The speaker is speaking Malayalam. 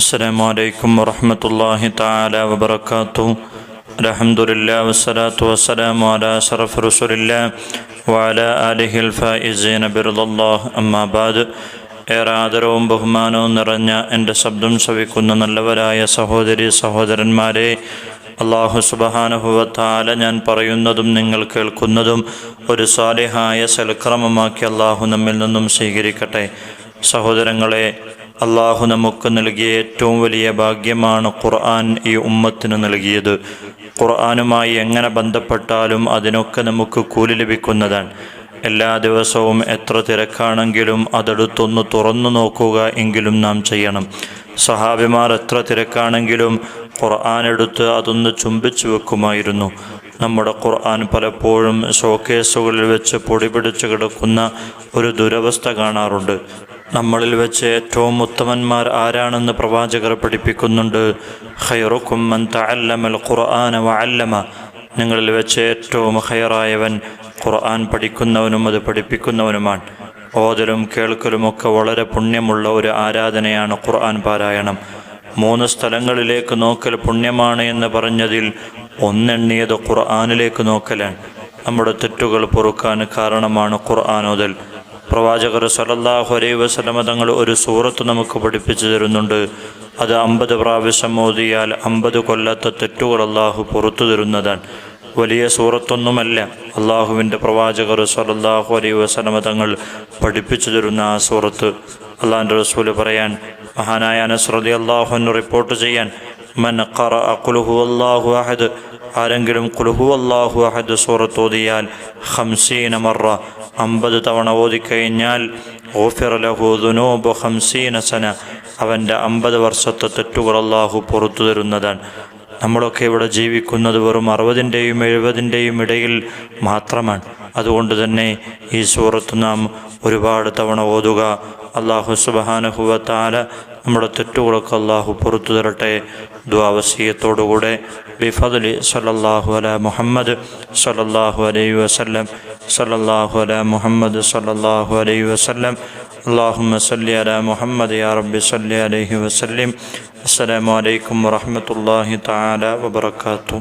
അസ്സലാമു അലൈക്കും വറഹ്മത്തുള്ളാഹി തആല വബറകാതുഹു. അൽഹംദുലില്ലാഹി വസ്സലാത്തു വസ്സലാമു അലാ അശ്റഫി റസൂലില്ലാഹി വഅലാ ആലിഹിൽ ഫായിസീന ബിറിദല്ലാഹ്. അമ്മാ ബഅദ്. ഏറെ ആദരവും ബഹുമാനവും നിറഞ്ഞ എൻ്റെ ശബ്ദം ശ്രവിക്കുന്ന നല്ലവരായ സഹോദരി സഹോദരന്മാരെ, അല്ലാഹു സുബ്ഹാനഹു വ തആല ഞാൻ പറയുന്നതും നിങ്ങൾ കേൾക്കുന്നതും ഒരു സാലിഹായ സൽക്രമമാക്കി അല്ലാഹു നമ്മിൽ നിന്നും സ്വീകരിക്കട്ടെ. സഹോദരങ്ങളെ, അള്ളാഹു നമുക്ക് നൽകിയ ഏറ്റവും വലിയ ഭാഗ്യമാണ് ഖുർആൻ ഈ ഉമ്മത്തിന് നൽകിയത്. ഖുർആനുമായി എങ്ങനെ ബന്ധപ്പെട്ടാലും അതിനൊക്കെ നമുക്ക് കൂലി ലഭിക്കുന്നതാണ്. എല്ലാ ദിവസവും എത്ര തിരക്കാണെങ്കിലും അതെടുത്തൊന്ന് തുറന്നു നോക്കുക എങ്കിലും നാം ചെയ്യണം. സഹാബിമാർ എത്ര തിരക്കാണെങ്കിലും ഖുർആൻ എടുത്ത് അതൊന്ന് ചുംബിച്ചു വെക്കുമായിരുന്നു. നമ്മുടെ ഖുർആൻ പലപ്പോഴും ഷോക്കേസുകളിൽ വെച്ച് പൊടി പിടിച്ച് കിടക്കുന്ന ഒരു ദുരവസ്ഥ കാണാറുണ്ട്. നമ്മളിൽ വെച്ച് ഏറ്റവും ഉത്തമന്മാർ ആരാണെന്ന് പ്രവാചകർ പഠിപ്പിക്കുന്നുണ്ട്. ഖൈറുക്കും മൻ തഅല്ലമൽ ഖുർആന വഅല്ലമ. നിങ്ങളിൽ വെച്ച് ഏറ്റവും ഖൈറായവൻ ഖുർആൻ പഠിക്കുന്നവനും അത് പഠിപ്പിക്കുന്നവനുമാണ്. ഓതലും കേൾക്കലുമൊക്കെ വളരെ പുണ്യമുള്ള ഒരു ആരാധനയാണ് ഖുർആൻ പാരായണം. 3 സ്ഥലങ്ങളിലേക്ക് നോക്കൽ പുണ്യമാണ് എന്ന് പറഞ്ഞതിൽ ഒന്നെണ്ണിയത് ഖുർആനിലേക്ക് നോക്കലാണ്. നമ്മുടെ തെറ്റുകൾ പൊറുക്കാൻ കാരണമാണ് ഖുർആൻ ഓതൽ. പ്രവാചകർ സല്ലല്ലാഹു അലൈഹി വസല്ലമ തങ്ങൾ ഒരു സൂറത്ത് നമുക്ക് പഠിപ്പിച്ചു തരുന്നുണ്ട്. അത് 50 പ്രാവശ്യം ഓതിയാൽ 50 കൊല്ലത്തെ തെറ്റുകൾ അള്ളാഹു പുറത്തു തരുന്നതാണ്. വലിയ സൂറത്തൊന്നുമല്ല. അള്ളാഹുവിൻ്റെ പ്രവാചകർ സല്ലല്ലാഹു അലൈഹി വസല്ലമ തങ്ങൾ പഠിപ്പിച്ചു തരുന്ന ആ സൂറത്ത്. അള്ളാഹിൻ്റെ റസൂല് പറയാൻ, മഹാനായ അനസ് റളിയല്ലാഹു അൻഹു റിപ്പോർട്ട് ചെയ്യാൻ, മൻ ഖറഅ ഖുൽ ഹുവല്ലാഹു അഹദ്, ആരെങ്കിലും ഖുൽ ഹുവല്ലാഹു അഹദ് സൂറത്ത് ഓതിയാൽ 50 മറ, 50 തവണ ഓതിക്കഴിഞ്ഞാൽ ഗുഫിറ ലഹു ദുനൂബു 50 സന, അവൻ്റെ 50 വർഷത്തെ തെറ്റുകൾ അള്ളാഹു പുറത്തു തരുന്നതാണ്. നമ്മളൊക്കെ ഇവിടെ ജീവിക്കുന്നത് വെറും 60-ൻ്റെയും 70-ൻ്റെയും ഇടയിൽ മാത്രമാണ്. അതുകൊണ്ട് തന്നെ ഈ സൂറത്ത് നാം ഒരുപാട് തവണ ഓതുക. അല്ലാഹു സുബ്ഹാനഹു വ തആല നമ്മുടെ തെറ്റുകളൊക്കെ അല്ലാഹു പുറത്തു തരട്ടെ. ദുആ വസിയത്തോടുകൂടെ ബിഫദ്ലി സല്ലല്ലാഹു അലാ മുഹമ്മദ് സല്ലല്ലാഹു അലൈഹി വസല്ലം, സല്ലല്ലാഹു അലാ മുഹമ്മദ് സല്ലല്ലാഹു അലൈഹി വസല്ലം, അല്ലാഹുമ്മ സല്ലി അലാ മുഹമ്മദ് യാ റബ്ബി സല്ലി അലൈഹി വസല്ലം. അസ്സലാമു അലൈക്കും വറഹ്മത്തുള്ളാഹി തആല വബറകാതുഹു.